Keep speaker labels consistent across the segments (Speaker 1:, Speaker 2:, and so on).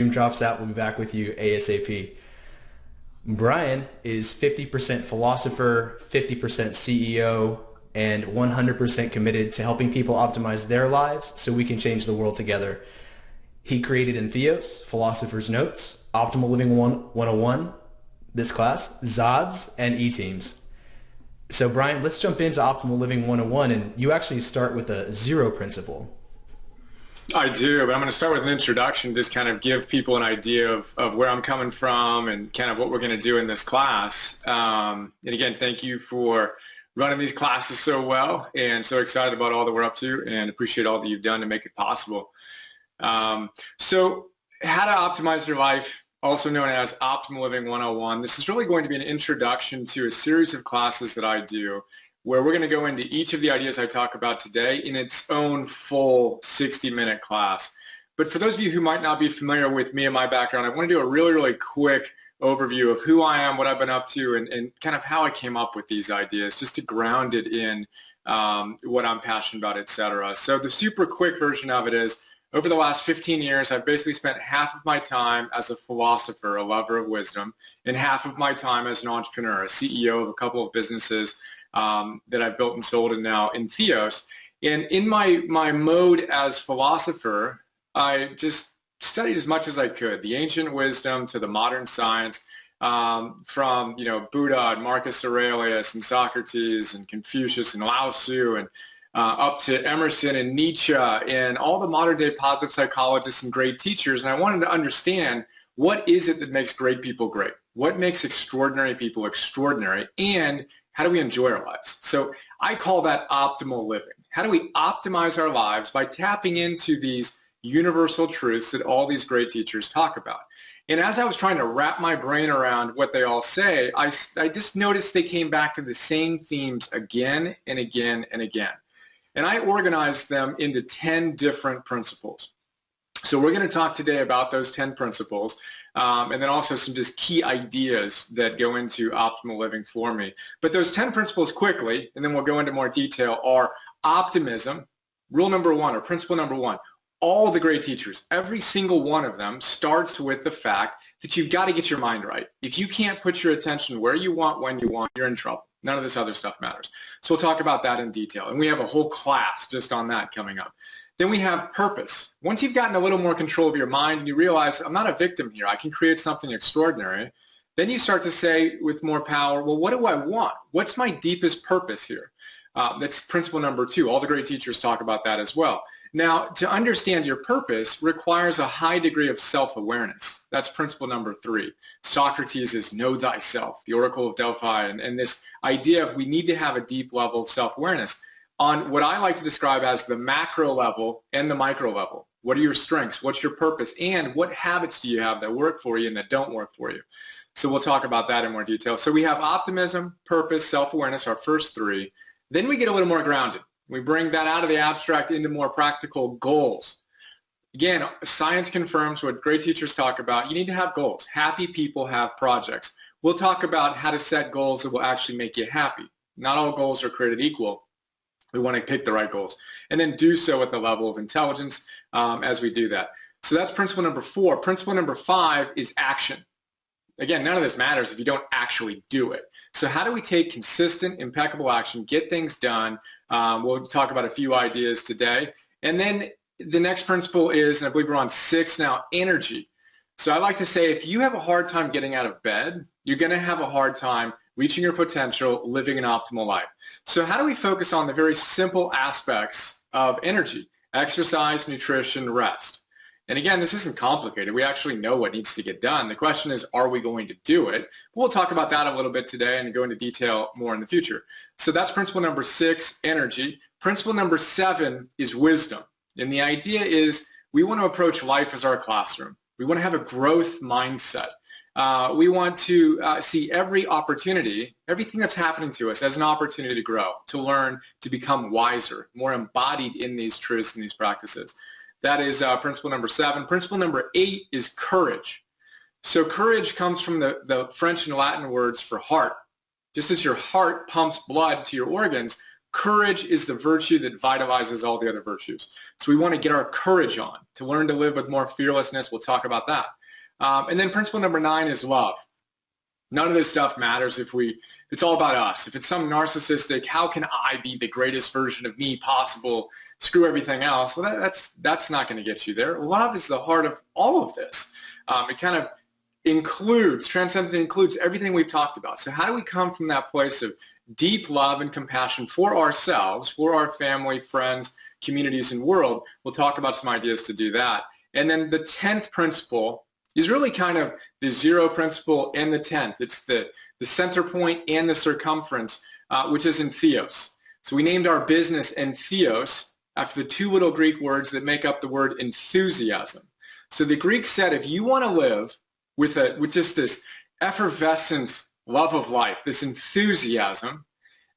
Speaker 1: drops out, we'll be back with you ASAP. Brian is 50% philosopher, 50% CEO, and 100% committed to helping people optimize their lives so we can change the world together. He created in Theos, Philosopher's Notes, Optimal Living 101, this class, Zaadz, and eteamz. So Brian, let's jump into Optimal Living 101, and you actually start with a zero principle.
Speaker 2: I do, but I'm going to start with an introduction, just kind of give people an idea of where I'm coming from and kind of what we're going to do in this class. And again, thank you for running these classes so well and so excited about all that we're up to and appreciate all that you've done to make it possible. So how to optimize your life, also known as Optimal Living 101. This is really going to be an introduction to a series of classes that I do where we're going to go into each of the ideas I talk about today in its own full 60-minute class. But for those of you who might not be familiar with me and my background, I want to do a really quick overview of who I am, what I've been up to, and kind of how I came up with these ideas, just to ground it in what I'm passionate about, etc. So the super quick version of it is, over the last 15 years, I've basically spent half of my time as a philosopher, a lover of wisdom, and half of my time as an entrepreneur, a CEO of a couple of businesses that I've built and sold and now in Theos. And in my mode as philosopher, I just studied as much as I could, the ancient wisdom to the modern science, from Buddha and Marcus Aurelius and Socrates and Confucius and Lao Tzu and up to Emerson and Nietzsche and all the modern day positive psychologists and great teachers. And I wanted to understand, what is it that makes great people great? What makes extraordinary people extraordinary? And how do we enjoy our lives? So I call that optimal living. How do we optimize our lives by tapping into these universal truths that all these great teachers talk about? And as I was trying to wrap my brain around what they all say, I just noticed they came back to the same themes again and again and again. And I organized them into 10 different principles. So we're going to talk today about those 10 principles, and then also some just key ideas that go into optimal living for me. But those 10 principles quickly, and then we'll go into more detail, are optimism, rule number one, or principle number one. All the great teachers, every single one of them starts with the fact that you've got to get your mind right. If you can't put your attention where you want, when you want, you're in trouble. None of this other stuff matters. So we'll talk about that in detail. And we have a whole class just on that coming up. Then we have purpose. Once you've gotten a little more control of your mind and you realize, I'm not a victim here, I can create something extraordinary, then you start to say with more power, well, what do I want? What's my deepest purpose here? That's principle number two. All the great teachers talk about that as well. Now, to understand your purpose requires a high degree of self-awareness. That's principle number three. Socrates is know thyself, the Oracle of Delphi, and this idea of we need to have a deep level of self-awareness on what I like to describe as the macro level and the micro level. What are your strengths? What's your purpose? And what habits do you have that work for you and that don't work for you? So we'll talk about that in more detail. So we have optimism, purpose, self-awareness, our first three. Then we get a little more grounded. We bring that out of the abstract into more practical goals. Again, science confirms what great teachers talk about. You need to have goals. Happy people have projects. We'll talk about how to set goals that will actually make you happy. Not all goals are created equal. We want to pick the right goals and then do so at the level of intelligence as we do that. So that's principle number four. Principle number five is action. Again, none of this matters if you don't actually do it. So how do we take consistent, impeccable action, get things done? We'll talk about a few ideas today. And then the next principle is, and I believe we're on 6 now, energy. So I like to say if you have a hard time getting out of bed, you're going to have a hard time reaching your potential, living an optimal life. So how do we focus on the very simple aspects of energy? Exercise, nutrition, rest. And again, this isn't complicated. We actually know what needs to get done. The question is, are we going to do it? We'll talk about that a little bit today and go into detail more in the future. So that's principle number 6, energy. Principle number 7 is wisdom. And the idea is we want to approach life as our classroom. We want to have a growth mindset. We want to see every opportunity, everything that's happening to us as an opportunity to grow, to learn, to become wiser, more embodied in these truths and these practices. That is principle number 7. Principle number 8 is courage. So courage comes from the French and Latin words for heart. Just as your heart pumps blood to your organs, Courage is the virtue that vitalizes all the other virtues. So we want to get our courage on to learn to live with more fearlessness. We'll talk about that. And then principle number 9 is love. None of this stuff matters if it's all about us. If it's some narcissistic, how can I be the greatest version of me possible? Screw everything else. Well, that's not going to get you there. Love is the heart of all of this. It kind of transcends and includes everything we've talked about. So how do we come from that place of deep love and compassion for ourselves, for our family, friends, communities, and world? We'll talk about some ideas to do that. And then the 10th principle is really kind of the 0 principle and the 10th. It's the center point and the circumference, which is in theos. So we named our business theos after the 2 little Greek words that make up the word enthusiasm. So the Greeks said, if you want to live with just this effervescent love of life, this enthusiasm,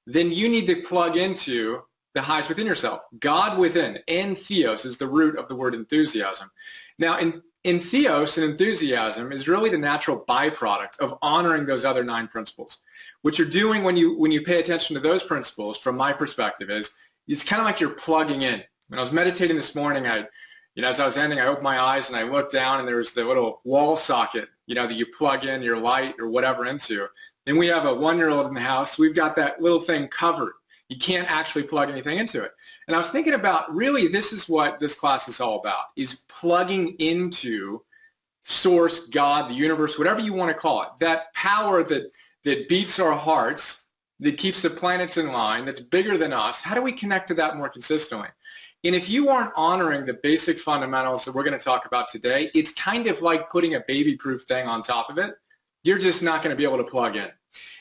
Speaker 2: then you need to plug into the highest within yourself. God within, and theos is the root of the word enthusiasm. Now, in theos and enthusiasm is really the natural byproduct of honoring those other 9 principles. What you're doing when you pay attention to those principles, from my perspective, is it's kind of like you're plugging in. When I was meditating this morning, as I was ending, I opened my eyes and I looked down, and there was the little wall socket, that you plug in your light or whatever into. And we have a 1-year-old in the house. We've got that little thing covered. You can't actually plug anything into it. And I was thinking about, really, this is what this class is all about, is plugging into source, God, the universe, whatever you want to call it, that power that beats our hearts, that keeps the planets in line, that's bigger than us. How do we connect to that more consistently? And if you aren't honoring the basic fundamentals that we're going to talk about today, it's kind of like putting a baby-proof thing on top of it. You're just not going to be able to plug in.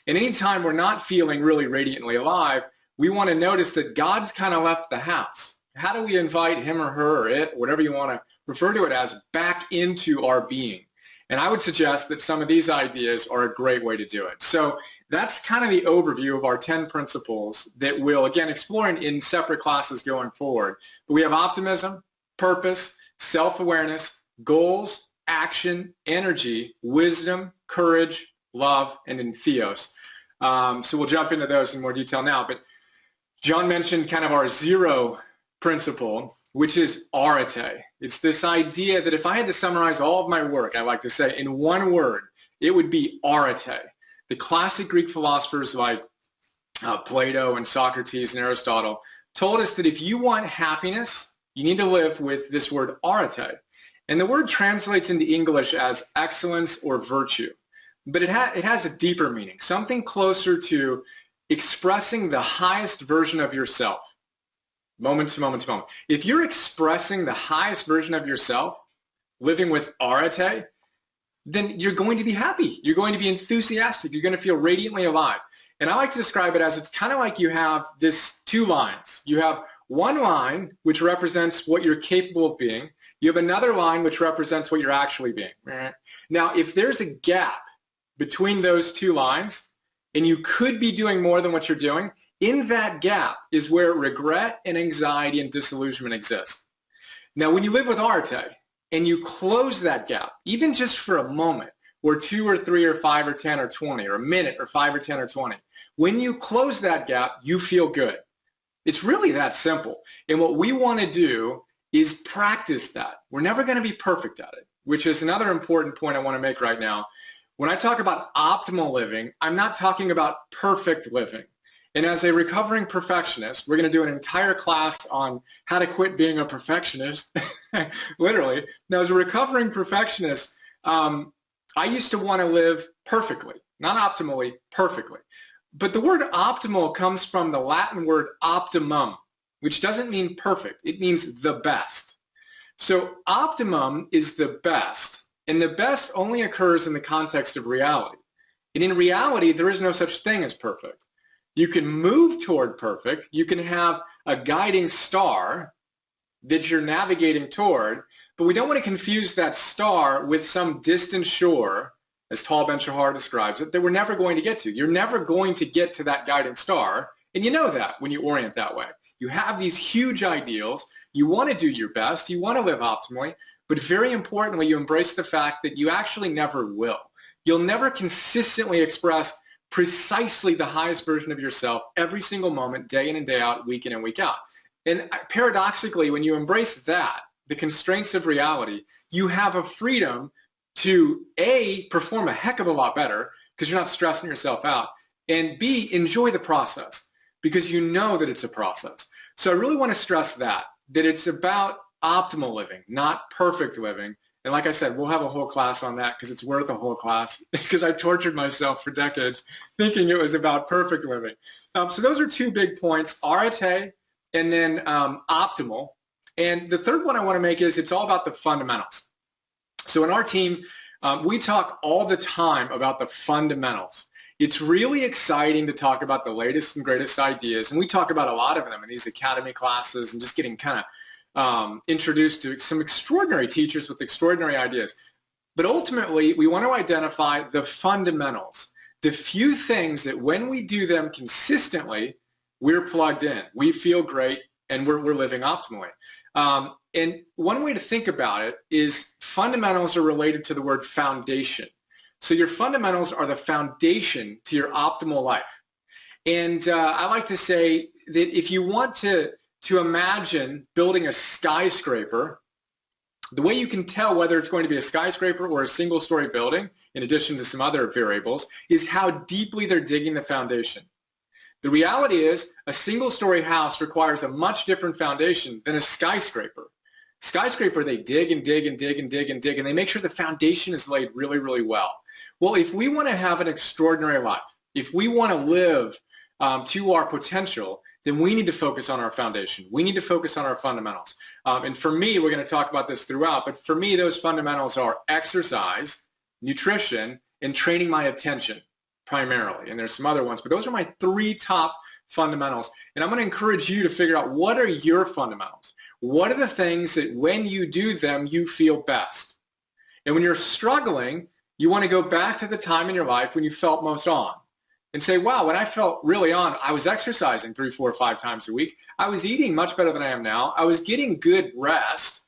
Speaker 2: And anytime we're not feeling really radiantly alive, we want to notice that God's kind of left the house. How do we invite him or her or it, whatever you want to refer to it as, back into our being? And I would suggest that some of these ideas are a great way to do it. So that's kind of the overview of our 10 principles that we'll, again, explore in separate classes going forward. But we have optimism, purpose, self-awareness, goals, action, energy, wisdom, courage, love, and in theos. So we'll jump into those in more detail now. But John mentioned kind of our 0 principle, which is arete. It's this idea that if I had to summarize all of my work, I like to say, in one word, it would be arete. The classic Greek philosophers like Plato and Socrates and Aristotle told us that if you want happiness, you need to live with this word arete. And the word translates into English as excellence or virtue. But it has a deeper meaning, something closer to expressing the highest version of yourself, moment to moment to moment. If you're expressing the highest version of yourself, living with arete, then you're going to be happy. You're going to be enthusiastic. You're going to feel radiantly alive. And I like to describe it as, it's kind of like you have this 2 lines. You have one line which represents what you're capable of being. You have another line which represents what you're actually being. Now, if there's a gap between those 2 lines, and you could be doing more than what you're doing, in that gap is where regret and anxiety and disillusionment exist. Now, when you live with arete and you close that gap, even just for a moment, or 2 or 3 or 5 or 10 or 20, or a minute or 5 or 10 or 20, when you close that gap, you feel good. It's really that simple. And what we want to do is practice that. We're never going to be perfect at it, which is another important point I want to make right now. When I talk about optimal living, I'm not talking about perfect living. And as a recovering perfectionist, we're going to do an entire class on how to quit being a perfectionist, literally. Now, as a recovering perfectionist, I used to want to live perfectly, not optimally, perfectly. But the word optimal comes from the Latin word optimum, which doesn't mean perfect. It means the best. So optimum is the best. And the best only occurs in the context of reality. And in reality, there is no such thing as perfect. You can move toward perfect. You can have a guiding star that you're navigating toward, but we don't want to confuse that star with some distant shore, as Tal Ben-Shahar describes it, that we're never going to get to. You're never going to get to that guiding star, and you know that when you orient that way. You have these huge ideals. You want to do your best. You want to live optimally. But very importantly, you embrace the fact that you actually never will. You'll never consistently express precisely the highest version of yourself every single moment, day in and day out, week in and week out. And paradoxically, when you embrace that, the constraints of reality, you have a freedom to A, perform a heck of a lot better because you're not stressing yourself out, and B, enjoy the process because you know that it's a process. So I really want to stress that it's about optimal living, not perfect living. And like I said, we'll have a whole class on that because it's worth a whole class because I tortured myself for decades thinking it was about perfect living. So those are two big points, arete and then optimal. And the third one I want to make is it's all about the fundamentals. So in our team, we talk all the time about the fundamentals. It's really exciting to talk about the latest and greatest ideas, and we talk about a lot of them in these academy classes and just getting kind of introduced to some extraordinary teachers with extraordinary ideas. But ultimately, we want to identify the fundamentals, the few things that when we do them consistently, we're plugged in, we feel great, and we're living optimally. And one way to think about it is fundamentals are related to the word foundation. So your fundamentals are the foundation to your optimal life. And I like to say that if you want to imagine building a skyscraper, the way you can tell whether it's going to be a skyscraper or a single-story building, in addition to some other variables, is how deeply they're digging the foundation. The reality is a single-story house requires a much different foundation than a skyscraper. Skyscraper, they dig and dig and dig and dig and dig, and they make sure the foundation is laid really, really well. Well, if we want to have an extraordinary life, if we want to live to our potential, then we need to focus on our foundation. We need to focus on our fundamentals. And for me, we're going to talk about this throughout, but for me, those fundamentals are exercise, nutrition, and training my attention primarily. And there's some other ones, but those are my three top fundamentals. And I'm going to encourage you to figure out what are your fundamentals. What are the things that when you do them, you feel best? And when you're struggling, you want to go back to the time in your life when you felt most on and say, wow, when I felt really on, I was exercising 3, 4, 5 times a week. I was eating much better than I am now. I was getting good rest,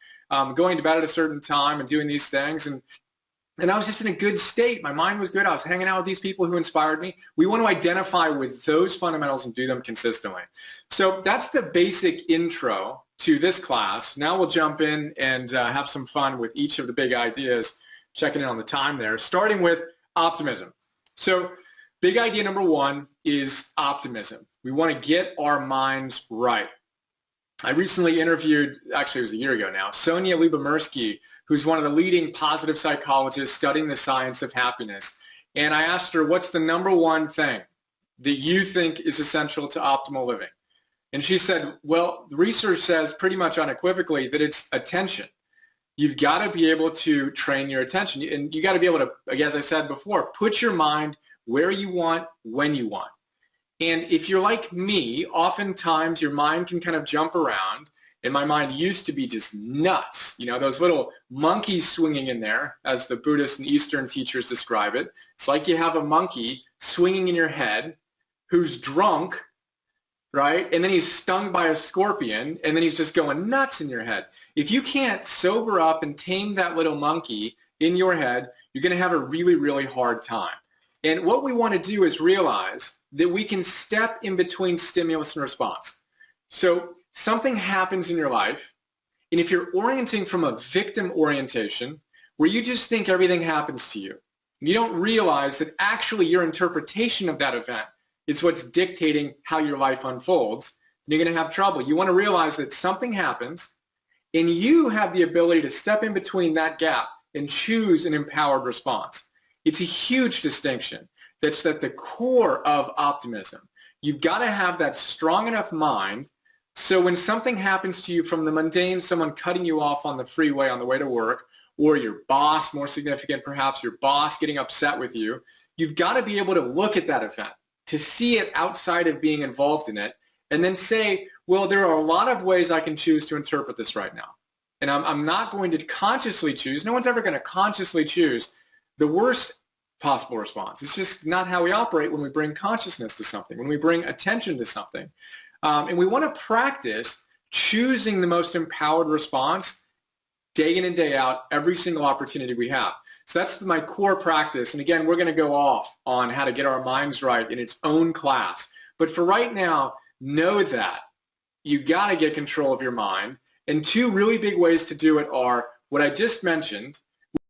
Speaker 2: going to bed at a certain time and doing these things. And I was just in a good state. My mind was good. I was hanging out with these people who inspired me. We want to identify with those fundamentals and do them consistently. So that's the basic intro to this class. Now we'll jump in and have some fun with each of the big ideas, checking in on the time there, starting with optimism. So big idea number one is optimism. We want to get our minds right. I recently interviewed, actually it was a year ago now, Sonia Lyubomirsky, who's one of the leading positive psychologists studying the science of happiness. And I asked her, what's the number one thing that you think is essential to optimal living? And she said, well, the research says pretty much unequivocally that it's attention. You've got to be able to train your attention. And you got to be able to, as I said before, put your mind where you want, when you want. And if you're like me, oftentimes your mind can kind of jump around. And my mind used to be just nuts. You know, those little monkeys swinging in there, as the Buddhist and Eastern teachers describe it. It's like you have a monkey swinging in your head who's drunk, right? And then he's stung by a scorpion, and then he's just going nuts in your head. If you can't sober up and tame that little monkey in your head, you're going to have a really, really hard time. And what we want to do is realize that we can step in between stimulus and response. So something happens in your life, and if you're orienting from a victim orientation, where you just think everything happens to you, and you don't realize that actually your interpretation of that event is what's dictating how your life unfolds, you're going to have trouble. You want to realize that something happens, and you have the ability to step in between that gap and choose an empowered response. It's a huge distinction. That's at the core of optimism. You've got to have that strong enough mind so when something happens to you from the mundane, someone cutting you off on the freeway on the way to work, or your boss, more significant perhaps, your boss getting upset with you, you've got to be able to look at that event, to see it outside of being involved in it, and then say, well, there are a lot of ways I can choose to interpret this right now. And I'm not going to consciously choose, no one's ever going to consciously choose the worst possible response. It's just not how we operate when we bring consciousness to something, when we bring attention to something. And we want to practice choosing the most empowered response day in and day out, every single opportunity we have. So that's my core practice. And again, we're going to go off on how to get our minds right in its own class. But for right now, know that you got to get control of your mind. And two really big ways to do it are what I just mentioned,